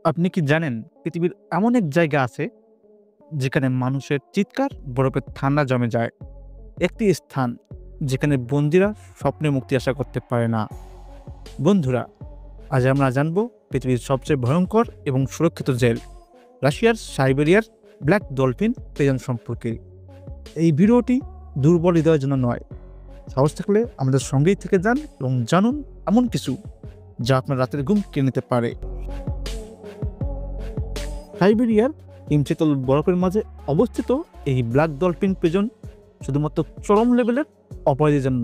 আপনি কি জানেন পৃথিবীর এমন এক জায়গা আছে যেখানে মানুষের চিৎকার বরফের ঠান্ডা জমে যায়। একটি স্থান যেখানে বন্দিরা স্বপ্নে মুক্তি আশা করতে পারে না। বন্ধুরা, আজ আমরা জানব পৃথিবীর সবচেয়ে ভয়ঙ্কর এবং সুরক্ষিত জেল, রাশিয়ার সাইবেরিয়ার ব্ল্যাক ডলফিন প্রিজন সম্পর্কে। এই ভিডিওটি দুর্বল হৃদয়ের জন্য নয়। সাহস থাকলে আমাদের সঙ্গেই থেকে যান এবং জানুন এমন কিছু যা আপনার রাতের ঘুম কেড়ে নিতে পারে। সাইবেরিয়ার হিমশীতল বরফের মাঝে অবস্থিত এই ব্ল্যাক ডলফিন প্রিজন শুধুমাত্র চরম লেভেলের অপরাধীর জন্য।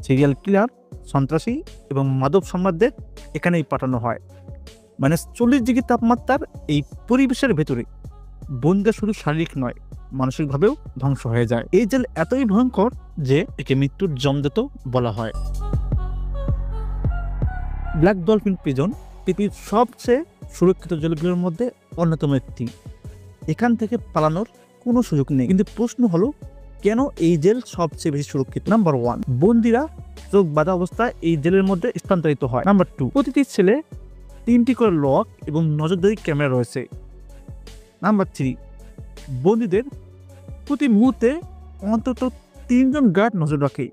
সিরিয়াল কিলার, সন্ত্রাসী এবং মাদক সম্রাটদের এখানেই পাঠানো হয়। -40 ডিগ্রি তাপমাত্রার এই পরিবেশের ভেতরে বন্দীরা শুধু শারীরিক নয়, মানসিকভাবেও ধ্বংস হয়ে যায়। এই জেল এতই ভয়ঙ্কর যে একে মৃত্যুর জমদূত বলা হয়। ব্ল্যাক ডলফিন প্রিজন পৃথিবীর সবচেয়ে সুরক্ষিত জেলগুলোর মধ্যে অন্যতম একটি। এখান থেকে পালানোর কোনো সুযোগ নেই। কিন্তু প্রশ্ন হলো, কেন এই জেল সবচেয়ে বেশি সুরক্ষিত? নাম্বার 1, বন্দীরা চোখ বাঁধা অবস্থায় এই জেলের মধ্যে স্থানান্তরিত হয়। নাম্বার 2, প্রতিটি সেলে 3টি করে লক এবং নজরদারি ক্যামেরা রয়েছে। নাম্বার 3, বন্দীদের প্রতি মুহূর্তে অন্তত 3 জন গার্ড নজর রাখে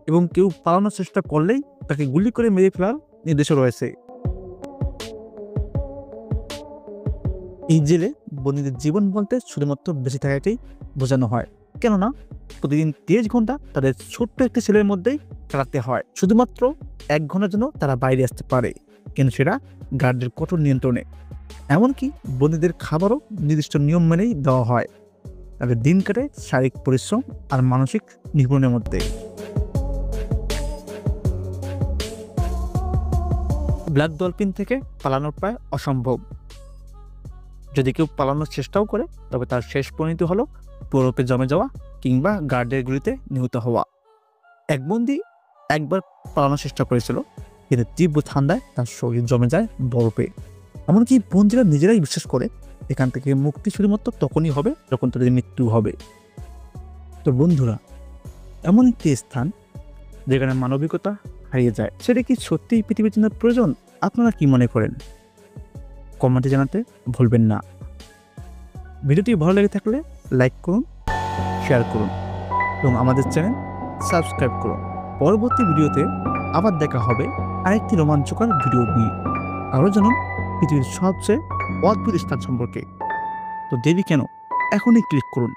এবং কেউ পালানোর চেষ্টা করলেই তাকে গুলি করে মেরে ফেলার নির্দেশও রয়েছে। এই জেলে বন্দীদের জীবন বলতে শুধুমাত্র বেঁচে থাকাকেই বোঝানো হয়, কেননা প্রতিদিন 30 ঘন্টা তাদের ছোট্ট একটি সেলের মধ্যেই কাটাতে হয়। শুধুমাত্র 1 ঘন্টার জন্য তারা বাইরে আসতে পারে, কিন্তু সেটা গার্ডদের কঠোর নিয়ন্ত্রণে। এমনকি বন্দীদের খাবারও নির্দিষ্ট নিয়ম মেনেই দেওয়া হয়। তাদের দিন কাটে শারীরিক পরিশ্রম আর মানসিক নিপুণের মধ্যে। ব্ল্যাক ডলফিন থেকে পালানোর প্রায় অসম্ভব। যদি কেউ পালানোর চেষ্টাও করে, তবে তার শেষ পরিণতি হলো বরফে জমে যাওয়া কিংবা গার্ডের গুলিতে নিহত হওয়া। এক বন্দী একবার পালানোর চেষ্টা করেছিল, কিন্তু তীব্র ঠান্ডায় তার শরীর জমে যায় বরফে। এমনকি বন্দীরা নিজেরাই বিশ্বাস করে এখান থেকে মুক্তি শুধুমাত্র তখনই হবে যখন তাদের মৃত্যু হবে। তো বন্ধুরা, এমন একটি স্থান যেখানে মানবিকতা হারিয়ে যায়, সেটা কি সত্যিই পৃথিবীর জন্য প্রয়োজন? আপনারা কি মনে করেন? কমেন্টে জানাতে ভুলবেন না। ভিডিওটি ভালো লেগে থাকলে লাইক করুন, শেয়ার করুন এবং আমাদের চ্যানেল সাবস্ক্রাইব করুন। পরবর্তী ভিডিওতে আবার দেখা হবে আরেকটি রোমাঞ্চকর ভিডিও নিয়ে। আরও জানুন পৃথিবীর সবচেয়ে অদ্ভুত স্থান সম্পর্কে। তো দেরি কেন, এখনই ক্লিক করুন।